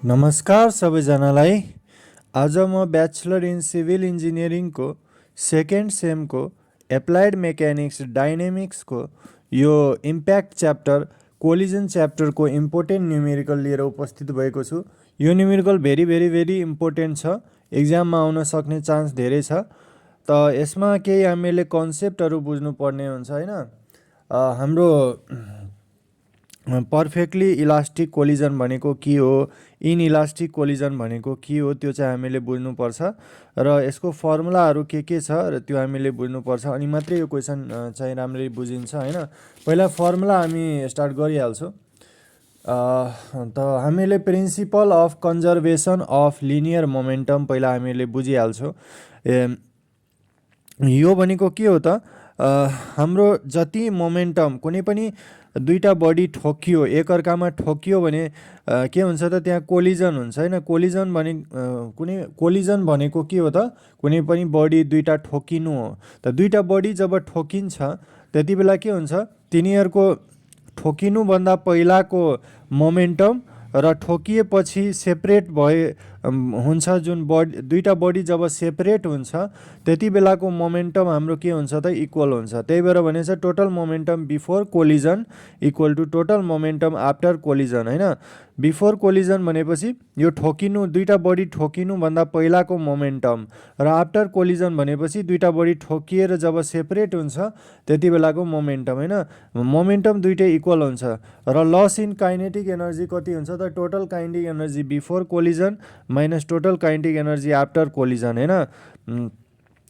नमस्कार सबैजनालाई। आज म ब्याचलर इन सिभिल इन्जिनियरिङको सेकेन्ड सेमको एप्लाइड मेकानिक्स डाइनामिक्सको यो इम्प्याक्ट च्याप्टर कोलिजन च्याप्टरको इम्पोर्टेन्ट न्युमेरिकल लिएर उपस्थित भएको छु। यो न्युमेरिकल भेरी इम्पोर्टेन्ट छ, एक्जाममा आउन सक्ने चान्स धेरै छ। त यसमा केही हामीले कन्सेप्टहरू बुझ्नुपर्ने हुन्छ हैन। हाम्रो पर्फेक्टली इलास्टिक कोलिजन भनेको के हो, इनइलास्टिक कोलिजन भनेको के हो, त्यो चाहिँ हामीले बुझ्नुपर्छ र यसको फर्मुलाहरू के छ र त्यो हामीले बुझ्नुपर्छ, अनि मात्रै यो क्वेसन चाहिँ राम्ररी बुझिन्छ हैन। पहिला फर्मुला हामी स्टार्ट गरिहाल्छौँ। त हामीले principal of conservation of linear momentum पहिला हामीले बुझिहाल्छौँ। यो भनेको के हो त, हाम्रो जति मोमेन्टम कुनै पनि दुईटा बडी ठोकियो, एकअर्कामा ठोकियो भने के हुन्छ त, त्यहाँ कोलिजन हुन्छ हैन। कोलिजन भनेको के हो त, कुनै पनि बडी दुईटा ठोकिनु हो। त दुईटा बडी जब ठोकिन्छ त्यति बेला के हुन्छ, तिनीहरूको ठोकिनुभन्दा पहिलाको मोमेन्टम र ठोकिएपछि सेपरेट हुन्छ जुन बडी, दुईटा बडी जब सेपरेट हुन्छ त्यति बेलाको मोमेन्टम हाम्रो के हुन्छ त, इक्वल हुन्छ। त्यही भएर भनेछ total momentum before collision equal to total momentum after collision हैन। बिफोर कोलिजन भनेपछि यो ठोकिनु, दुईटा बडी ठोकिनुभन्दा पहिलाको मोमेन्टम, र आफ्टर कोलिजन भनेपछि दुईटा बडी ठोकिएर जब सेपरेट हुन्छ त्यति बेलाको मोमेन्टम हैन। मोमेन्टम दुइटै इक्वल हुन्छ र लस इन काइनेटिक एनर्जी कति हुन्छ त, total kinetic energy before collision minus total kinetic energy after collision हैन।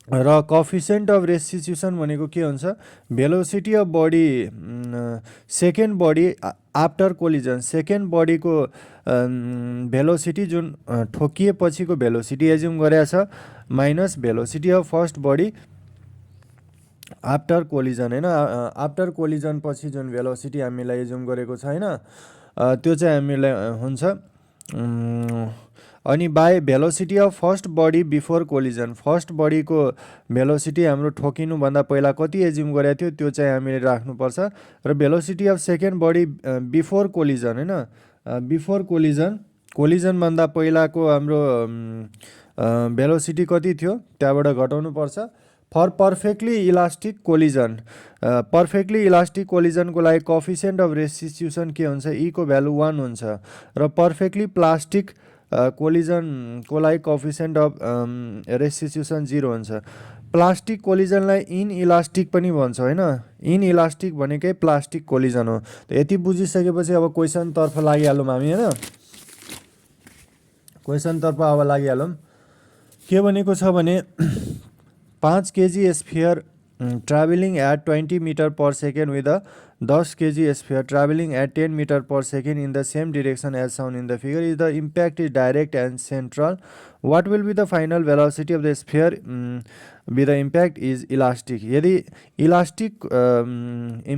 र कोएफिसिएन्ट अफ रेस्टिट्युसन भनेको के हुन्छ, velocity of body second body after collision, second बडीको भेलोसिटी जुन ठोकिएपछिको भेलोसिटी एज्युम गरेको छ, minus velocity of first body after collision हैन। आफ्टर कोलिजन पछि जुन भेलोसिटी हामीलाई एज्युम गरेको छ हैन, त्यो चाहिँ हामीलाई हुन्छ अनि by velocity of first body before collision, first बडीको भेलोसिटी हाम्रो ठोकिनुभन्दा पहिला कति एज्युम गरेको थियो त्यो चाहिँ हामीले राख्नुपर्छ, र velocity of second body before collision हैन, बिफोर कोलिजनभन्दा पहिलाको हाम्रो भेलोसिटी कति थियो त्यहाँबाट घटाउनुपर्छ। For perfectly elastic collision, perfectly elastic कोलिजनको लागि कोएफिसिएन्ट अफ रेस्टिट्युसन के हुन्छ, ई को भ्यालु 1 हुन्छ, र पर्फेक्टली प्लास्टिक कोलिजनको लागि कोएफिसिएन्ट अफ रेस्टिट्युसन 0 हुन्छ। प्लास्टिक कोलिजनलाई इनइलास्टिक पनि भन्छ हैन। इनइलास्टिक भनेकै प्लास्टिक कोलिजन हो। यति बुझिसकेपछि अब क्वेसनतर्फ लागिहालौँ हामी हैन। क्वेसनतर्फ अब लागिहालौँ। के भनेको छ भने 5 kg sphere traveling at 20 meter per second with a 10 kg sphere traveling at 10 meter per second in the same direction as shown in the figure. If the impact is direct and central, what will be the final velocity of the sphere with the impact is elastic? यदि elastic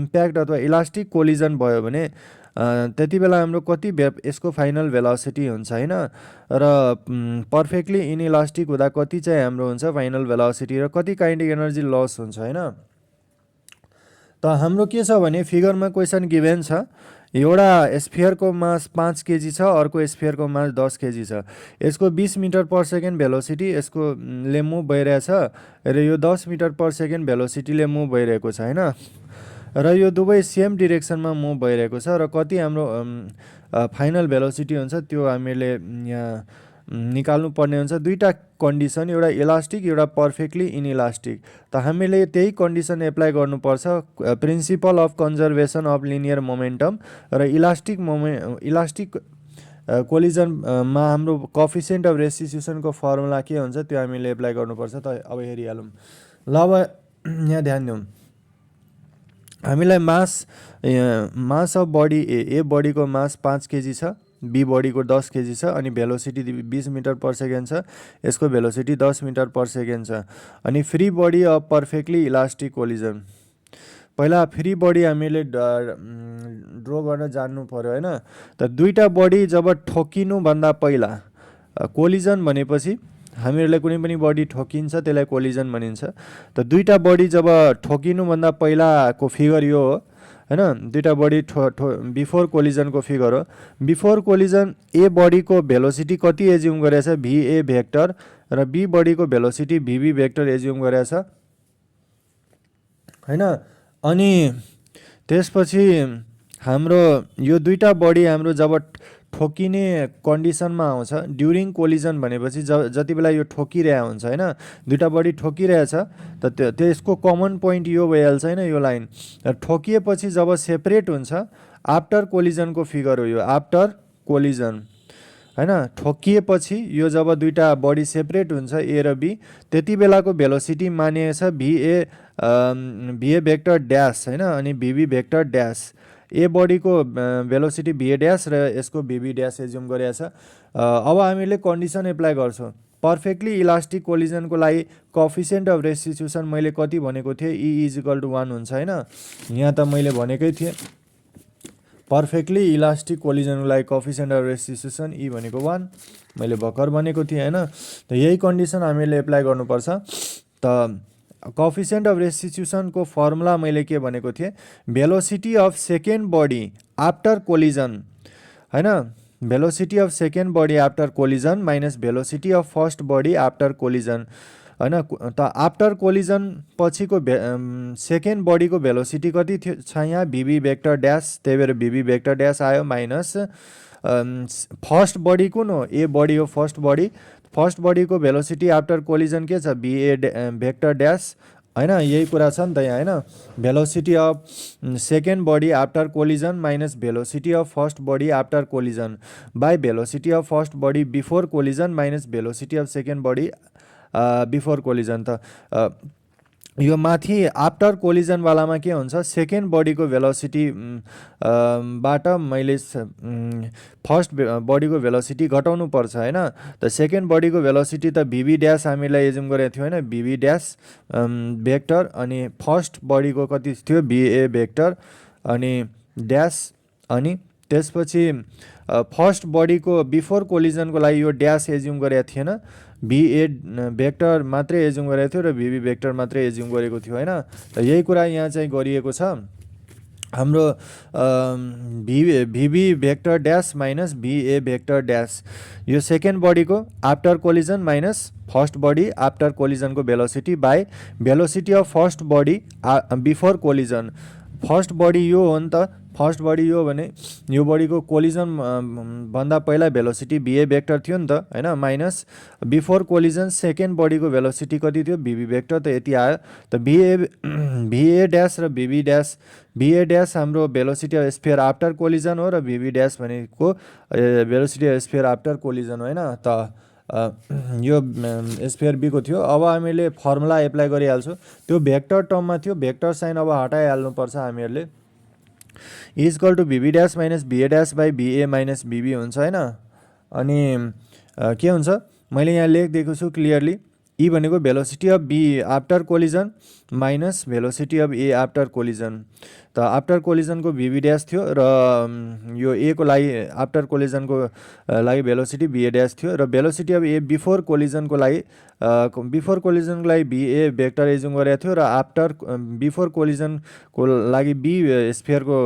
impact अथवा elastic collision भयो भने त्यति बेला हाम्रो कति यसको final velocity हुन्छ हैन, र पर्फेक्टली इनइलास्टिक हुँदा कति चाहिँ हाम्रो हुन्छ फाइनल भेलोसिटी, र कति काइनेटिक एनर्जी लस हुन्छ हैन। त हाम्रो के छ भने फिगरमा क्वेसन गिभेन छ, एउटा स्फियरको मास 5 kg छ, अर्को स्फियरको मास 10 kg छ। यसको 20 मिटर पर सेकेन्ड भेलोसिटी यसको ले मुभ भइरहेछ, र यो 10 मिटर पर सेकेन्ड भेलोसिटीले मुभ भइरहेको छ हैन, र यो दुवै सेम डिरेक्सनमा मुभ भइरहेको छ, र कति हाम्रो फाइनल भेलोसिटी हुन्छ त्यो हामीले यहाँ निकाल्नु पर्ने हुन्छ। दुईटा कन्डिसन, एउटा इलास्टिक एउटा पर्फेक्टली इनइलास्टिक। त हामीले त्यही कन्डिसन एप्लाई गर्नुपर्छ, principal of conservation of linear momentum, र इलास्टिक कोलिजनमा हाम्रो कोएफिसिएन्ट अफ रेस्टिट्युसनको फर्मुला के हुन्छ त्यो हामीले एप्लाई गर्नुपर्छ। त अब हेरिहालौँ। ल अब यहाँ ध्यान दिउँ। हामीलाई मास अफ बडी ए बडीको मास 5 kg छ, बी बडीको 10 kg छ, अनि भेलोसिटी 20 मिटर पर सेकेन्ड छ, यसको भेलोसिटी 10 मिटर पर सेकेन्ड छ। अनि free body of perfectly elastic collision, पहिला फ्री बडी हामीले ड्र गर्न जान्नु पर्यो हैन। त दुईटा बडी जब ठोकिनुभन्दा पहिला, कोलिजन भनेपछि हामीहरूले कुनै पनि बडी ठोकिन्छ त्यसलाई कोलिजन भनिन्छ। त दुईटा बडी जब ठोकिनुभन्दा पहिलाको फिगर यो हो, हैन दुईटा बडी बिफोर कोलिजनको फिगर हो। बिफोर कोलिजन ए बडीको भेलोसिटी कति एज्युम गरेको छ VA भेक्टर र बी बडीको भेलोसिटी VB भेक्टर एज्युम गरेको छ हैन। अनि त्यसपछि हाम्रो यो दुईटा बडी हाम्रो जब ठोकिने कन्डिसनमा आउँछ ड्युरिङ कोलिजन भनेपछि जति बेला यो ठोकिरहेको हुन्छ हैन दुईटा बडी ठोकिरहेछ त त्यसको कमन पोइन्ट यो भइहाल्छ हैन यो लाइन ठोकिएपछि जब सेपरेट हुन्छ आफ्टर कोलिजनको फिगर हो यो आफ्टर कोलिजन हैन। ठोकिएपछि यो जब दुईटा बडी सेपरेट हुन्छ ए र बी त्यति बेलाको भेलोसिटी मानिएको छ VA भेक्टर ड्यास हैन अनि VB भेक्टर ड्यास। ए बडीको भेलोसिटी VA ड्यास र यसको VB ड्यास एज्युम गरेको छ। अब हामीले कन्डिसन एप्लाई गर्छौँ पर्फेक्टली इलास्टिक कोलिजनको लागि कोएफिसिएन्ट अफ रेस्टिट्युसन मैले कति भनेको थिएँ E = 1 हुन्छ हैन। यहाँ त मैले भनेकै थिएँ पर्फेक्टली इलास्टिक कोलिजनको लागि कोएफिसिएन्ट अफ रेस्टिट्युसन E भनेको 1 मैले भर्खर भनेको थिएँ हैन। त यही कन्डिसन हामीले एप्लाई गर्नुपर्छ। त कोएफिसिएन्ट अफ रेस्टिट्युसन को फर्मुला मैले के भनेको थिएँ velocity of second body after collision हैन velocity of second body after collision minus velocity of first body after collision हैन। त आफ्टर कोलिजन पछिको सेकेन्ड बडीको भेलोसिटी कति छ यहाँ VB भेक्टर ड्यास त्यही भएर VB भेक्टर ड्यास आयो माइनस फर्स्ट बडी कुन हो ए बडी हो फर्स्ट बडीको भेलोसिटी आफ्टर कोलिजन के छ VA भेक्टर ड्यास हैन यही कुरा छ नि त यहाँ हैन। Velocity of second body after collision minus velocity of first body after collision by velocity of first body before collision minus velocity of second body before collision. त यो माथि आफ्टर कोलिजन वालामा के हुन्छ सेकेन्ड बडीको भेलोसिटी बाट मैले first बडीको velocity घटाउनु पर्छ हैन। त सेकेन्ड बडीको भेलोसिटी त VB ड्यास हामीलाई एज्युम गरेको थियो हैन VB ड्यास भेक्टर अनि फर्स्ट बडीको कति थियो VA भेक्टर अनि ड्यास अनि त्यसपछि फर्स्ट बडीको बिफोर कोलिजनको लागि यो ड्यास एज्युम गरेको थिएन VA भेक्टर मात्रै एज्युम गरेको थियो र VB भेक्टर मात्रै एज्युम गरेको थियो हैन। त यही कुरा यहाँ चाहिँ गरिएको छ हाम्रो VB vector dash minus VA vector dash यो सेकेन्ड बडीको after collision minus first body after कोलिजनको velocity by velocity of first body before collision. First body यो हो नि त फर्स्ट बडी यो भने यो बडीको कोलिजन भन्दा पहिला भेलोसिटी VA भेक्टर थियो नि त हैन माइनस बिफोर कोलिजन सेकेन्ड बडीको भेलोसिटी कति थियो VB भेक्टर त यति आयो। त VA ड्यास र VB ड्यास VA ड्यास हाम्रो velocity of sphere after collision हो र VB ड्यास भनेको velocity of sphere after collision हो हैन। त यो स्फियर B को थियो। अब हामीले फर्मुला एप्लाई गरिहाल्छौँ त्यो भेक्टर टर्ममा थियो भेक्टर साइन अब हटाइहाल्नुपर्छ हामीहरूले = VB dash minus VA dash by VA minus VB हुन्छ हैन। अनि के हुन्छ मैले यहाँ लेखिदिएको छु क्लियरली E भनेको velocity of B after collision minus velocity of A after collision. त आफ्टर कोलिजनको VB ड्यास थियो र यो A को लागि आफ्टर कोलिजनको लागि भेलोसिटी VA ड्यास थियो र भेलोसिटी अफ A बिफोर कोलिजनको लागि VA भेक्टर एज्युम गरेको थियो र आफ्टर बिफोर कोलिजनको लागि B स्फियरको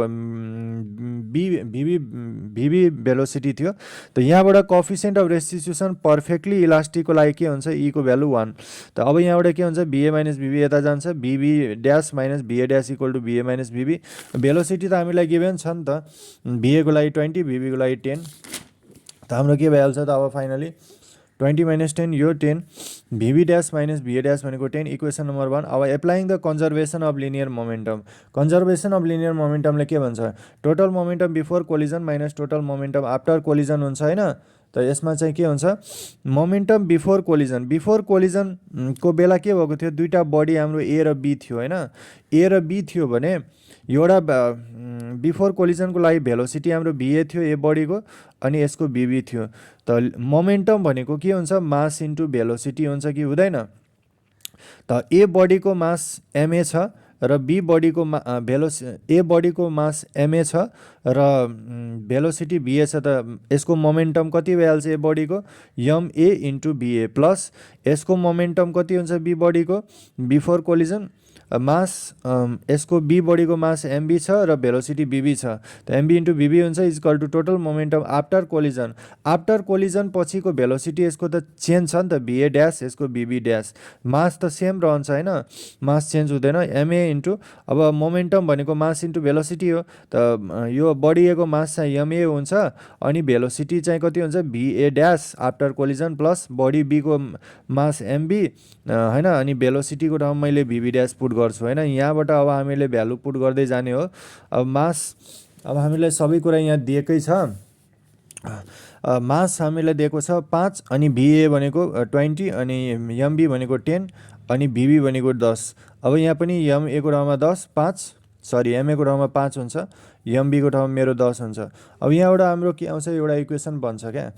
VB भेलोसिटी थियो। त यहाँबाट कोएफिसिएन्ट अफ रेस्टिट्युसन पर्फेक्टली इलास्टिकको लागि के हुन्छ E को भ्यालु 1। त अब यहाँबाट के हुन्छ VA माइनस VB यता जान्छ VB dash minus VA dash = VA minus VB। Velocity त हामीलाई गिभन छ नि त VA को लागि 20 VB को लागि 10 त हाम्रो के भइहाल्छ त अब फाइनली 20 माइनस 10 यो 10 VB dash minus VA dash भनेको 10 इक्वेसन नम्बर 1। अब applying the conservation of linear momentum conservation of linear मोमेन्टमले के भन्छ total momentum before collision minus total momentum after collision हुन्छ हैन। त यसमा चाहिँ के हुन्छ मोमेन्टम बिफोर कोलिजन को बेला के भएको थियो दुईटा बडी हाम्रो A र B थियो हैन A र B थियो भने एउटा बिफोर कोलिजनको लागि भेलोसिटी हाम्रो VA थियो ए बडीको अनि यसको VB थियो। त मोमेन्टम भनेको के हुन्छ मास इन्टु भेलोसिटी हुन्छ कि हुँदैन। त A बडीको मास MA छ र B बडीको A बडीको मास MA छ र भेलोसिटी VA छ। त यसको मोमेन्टम कति भइहाल्छ A बडीको MA * BA प्लस यसको मोमेन्टम कति हुन्छ B बडीको बिफोर कोलिजन मास यसको बी बडीको मास एमबी छ र भेलोसिटी बीबी छ। त एमबी इन्टु बीबी हुन्छ equal to total momentum after collision. After collision पछिको भेलोसिटी यसको त चेन्ज छ नि त, बीए ड्यास यसको बीबी ड्यास, मास त सेम रहन्छ होइन, मास चेन्ज हुँदैन। एमए इन्टु अब मोमेन्टम भनेको मास इन्टु भेलोसिटी हो, त यो बढिएको मास चाहिँ एमए हुन्छ अनि भेलोसिटी चाहिँ कति हुन्छ BA dash after collision plus body बीको मास एमबी होइन, अनि भेलोसिटीको ठाउँमा मैले बीबी ड्यास पुट गर्छु होइन। यहाँबाट अब हामीले भ्यालु पुट गर्दै जाने हो। अब मास अब हामीलाई सबै कुरा यहाँ दिएकै छ। मास हामीलाई दिएको छ 5 अनि बीए भनेको 20 अनि एमबी भनेको 10 अनि बीबी भनेको 10। अब यहाँ पनि एमए को ठाउँमा 10 5 सरी एमए को ठाउँमा 5 हुन्छ, एमबी को ठाउँमा मेरो 10 हुन्छ। अब यहाँबाट हाम्रो के आउँछ, एउटा इक्वेसन बन्छ क्या,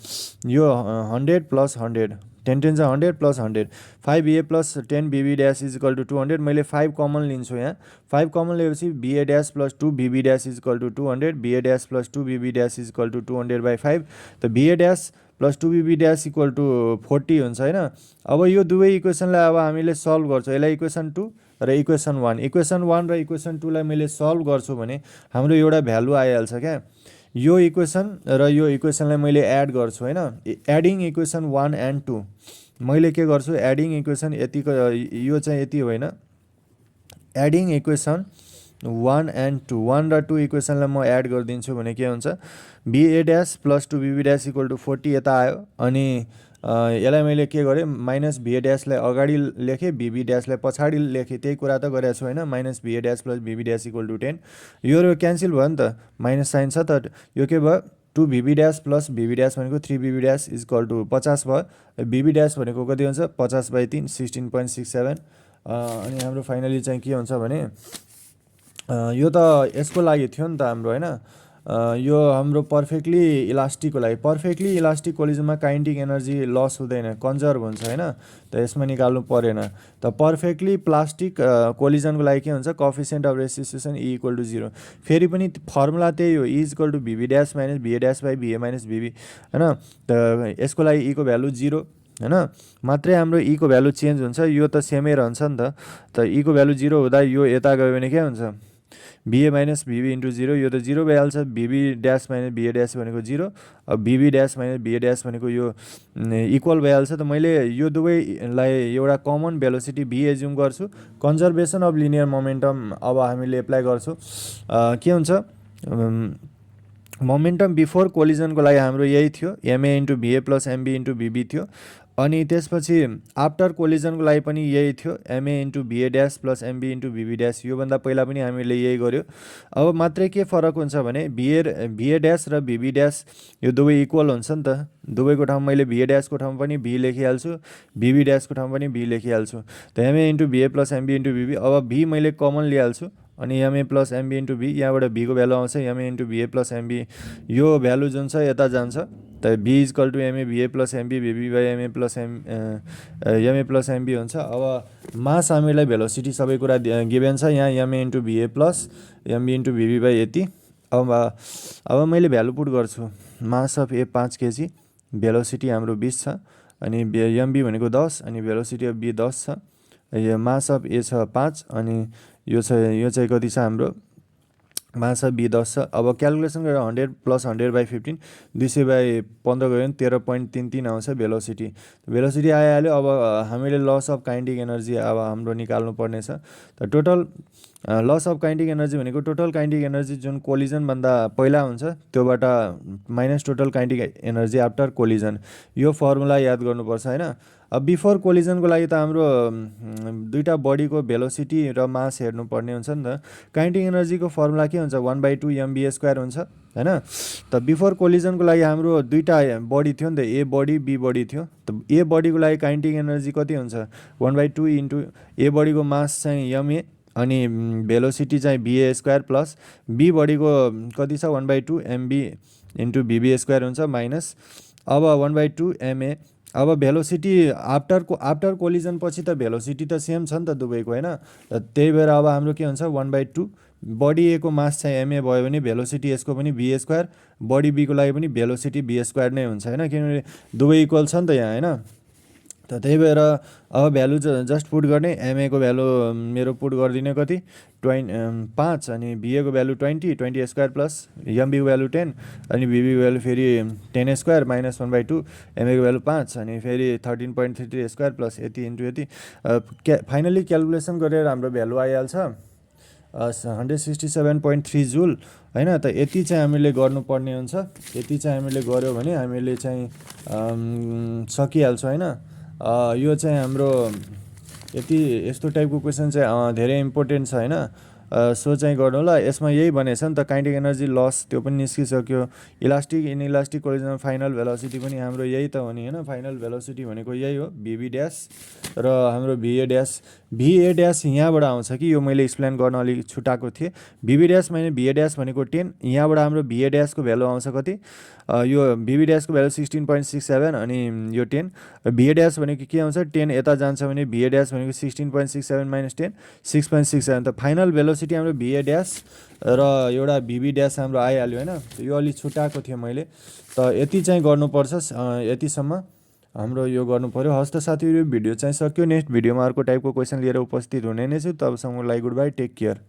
यो 100 प्लस 100 10 10 चाहिँ 100 plus 100 5 plus 10 B B dash is equal to 200। मैले 5 कमन लिन्छु यहाँ, 5 कमन लिएपछि B A dash plus 2 B B dash is equal to 200, B A dash plus 2 B B dash is equal to 200/5। त B A dash plus 2 B B dash equal to 40 हुन्छ होइन। अब यो दुवै इक्वेसनलाई अब हामीले सल्भ गर्छौँ, यसलाई इक्वेसन 2 र इक्वेसन 1, इक्वेसन 1 र इक्वेसन 2 लाई मैले सल्भ गर्छु भने हाम्रो एउटा भ्यालु आइहाल्छ क्या। यो इक्वेसन र यो इक्वेसनलाई मैले एड गर्छु होइन, एडिङ इक्वेसन 1 एन्ड 2 मैले के गर्छु, एडिङ इक्वेसन यतिको यो चाहिँ यति होइन, एडिङ इक्वेसन 1 एन्ड 2 1 र 2 इक्वेसनलाई म एड गरिदिन्छु भने के हुन्छ, BA dash plus 2 B B dash equal to 40 यता आयो, अनि यसलाई मैले के गरेँ माइनस बीए ड्यासलाई अगाडि लेखेँ बीबी ड्यासलाई पछाडि लेखेँ, त्यही कुरा त गरेको छु होइन। Minus BA dash plus B B dash equal to 10, यो क्यान्सल भयो नि त, माइनस साइन छ त, यो के भयो 2 B B dash plus B B dash भनेको 3 बीबी ड्यास इज इक्वल टु 50 भयो, बीबी ड्यास भनेको कति हुन्छ 50/3 16.67। अनि हाम्रो फाइनली चाहिँ के हुन्छ भने यो त यसको लागि थियो नि त हाम्रो होइन, यो हाम्रो पर्फेक्टली इलास्टिकको लागि, पर्फेक्टली इलास्टिक कोलिजनमा काइनेटिक एनर्जी लस हुँदैन, कन्जर्भ हुन्छ होइन, त यसमा निकाल्नु परेन। त पर्फेक्टली प्लास्टिक कोलिजनको लागि के हुन्छ, coefficient of restitution e equal to 0। फेरि पनि फर्मुला त्यही हो, e equal to VB dash minus BA dash by VA minus VB होइन। त यसको लागि ई को भ्यालु 0 होइन, मात्रै हाम्रो ई को भ्यालु चेन्ज हुन्छ, यो त सेमै रहन्छ नि त ई को भ्यालु 0 हुँदा यो यता गयो भने के हुन्छ बीए माइनस बीबी इन्टु 0, यो त 0 भइहाल्छ, बीबी ड्यास माइनस बीए ड्यास भनेको 0, अब बीबी ड्यास माइनस बीए ड्यास भनेको यो इक्वल भइहाल्छ। त मैले यो दुवैलाई एउटा कमन भेलोसिटी भी एज्युम गर्छु, कन्जर्भेसन अफ लिनियर मोमेन्टम अब हामीले एप्लाई गर्छौँ। के हुन्छ मोमेन्टम बिफोर कोलिजनको लागि हाम्रो यही थियो, MA into BA plus MB into VB थियो, अनि त्यसपछि आफ्टर कोलिजनको लागि पनि यही थियो, MA into VA dash plus MB into VB dash, योभन्दा पहिला पनि हामीले यही गर्यो। अब मात्रै के फरक हुन्छ भने बीए ड्यास र बीबी ड्यास यो दुवै इक्वल हुन्छ नि त, दुवैको ठाउँमा मैले बीए ड्यासको ठाउँमा पनि बी लेखिहाल्छु, बीबी ड्यासको ठाउँमा पनि बी लेखिहाल्छु। त MA into BA plus MB into VB, अब बी मैले कमन लिइहाल्छु, अनि MA plus MB into V, यहाँबाट बीको भ्यालु आउँछ MA into BA plus MB, यो भ्यालु जुन छ यता जान्छ, त V equal to MA VA plus MB VB by MA plus MB हुन्छ। अब मास हामीलाई भेलोसिटी सबै कुरा गिभेन छ, यहाँ M A into BA plus MB into B B by यति। अब मैले भ्यालु पुट गर्छु, mass of A 5 KG, velocity हाम्रो 20 छ, अनि एमबी भनेको 10 अनि भेलोसिटी अफ बी 10 छ, मास अफ ए छ 5 अनि यो चाहिँ कति छ हाम्रो मास अफ बी 10 छ। अब क्यालकुलेसन गरेर 100 प्लस 100/15 200/15 गयो भने 13.33 आउँछ भेलोसिटी। भेलोसिटी आइहाल्यो। अब हामीले लस अफ काइनेटिक एनर्जी अब हाम्रो निकाल्नु पर्नेछ। त total loss of kinetic energy भनेको टोटल काइनेटिक एनर्जी जुन कोलिजनभन्दा पहिला हुन्छ त्योबाट minus total kinetic energy after collision, यो फर्मुला याद गर्नुपर्छ होइन। अब बिफोर कोलिजनको लागि त हाम्रो दुईटा बडीको भेलोसिटी र मास हेर्नुपर्ने हुन्छ नि त। काइनेटिक एनर्जीको फर्मुला के हुन्छ 1/2 mv² हुन्छ हैन। त बिफोर कोलिजनको लागि हाम्रो दुईटा बडी थियो नि त, ए बडी बी बडी थियो। त ए बडीको लागि काइनेटिक एनर्जी कति हुन्छ 1/2 इन्टु ए बडीको मास चाहिँ ma अनि भेलोसिटी चाहिँ va² प्लस बी बडीको कति छ 1/2 mb इन्टु vv² हुन्छ माइनस अब 1/2 ma। अब भेलोसिटी आफ्टर कोलिजन पछि त भेलोसिटी त सेम छ नि त दुवैको हैन। त त्यही भएर अब हाम्रो के हुन्छ 1/2 बडी ए को मास चाहिँ ma भयो भने भेलोसिटी यसको पनि v², बडी बी को लागि पनि भेलोसिटी v² नै हुन्छ हैन, किनभने दुवै इक्वल छ नि त यहाँ हैन। त त्यही भएर अब भ्यालु जस्ट पुट गर्ने एमएको भ्यालु मेरो पुट गरिदिने कति 5 अनि भिएको भ्यालु 20 स्क्वायर प्लस एमबीको भ्यालु 10 अनि भिबीको भ्यालु फेरि 10 स्क्वायर माइनस 1/2 एमएको भ्यालु 5 अनि फेरि 13.33 स्क्वायर प्लस यति इन्टु यति फाइनली क्यालकुलेसन गरेर हाम्रो भ्यालु आइहाल्छ 167.3 जुल होइन। त यति चाहिँ हामीले गर्नुपर्ने हुन्छ। यति चाहिँ हामीले गऱ्यो भने हामीले चाहिँ सकिहाल्छ होइन। यो चाहिँ हाम्रो यति यस्तो टाइपको क्वेसन चाहिँ धेरै इम्पोर्टेन्ट छ होइन। सो चाहिँ गर्नु होला। यसमा यही भनेको छ नि त काइनेटिक एनर्जी लस त्यो पनि निस्किसक्यो। इलास्टिक इनइलास्टिक कोलिजनमा फाइनल भेलोसिटी पनि हाम्रो यही त हो नि होइन। फाइनल भेलोसिटी भनेको यही हो भिबी ड्यास र हाम्रो भिए ड्यास यहाँबाट आउँछ कि यो मैले एक्सप्लेन गर्न अलिक छुटाएको थिएँ। भिबी ड्यास मैले भिए ड्यास भनेको 10 यहाँबाट हाम्रो भिए ड्यासको भ्यालु आउँछ कति यो भिबी ड्यासको भ्यालु 16.67 अनि यो 10 भिए ड्यास भनेको के आउँछ 10 यता जान्छ भने भिए ड्यास भनेको 16.67 माइनस 10 6.67 त फाइनल भेलोसिटी हाम्रो भिए ड्यास र एउटा भिबी ड्यास हाम्रो आइहाल्यो होइन। यो अलिक छुटाएको थिएँ मैले। त यति चाहिँ गर्नुपर्छ यतिसम्म हाम्रो यो गर्नु पर्यो। हस् त साथीहरू भिडियो चाहिँ सक्यो। नेक्स्ट भिडियोमा अर्को टाइपको क्वेसन लिएर उपस्थित हुने नै छु। तबसम्मलाई गुड बाई टेक केयर।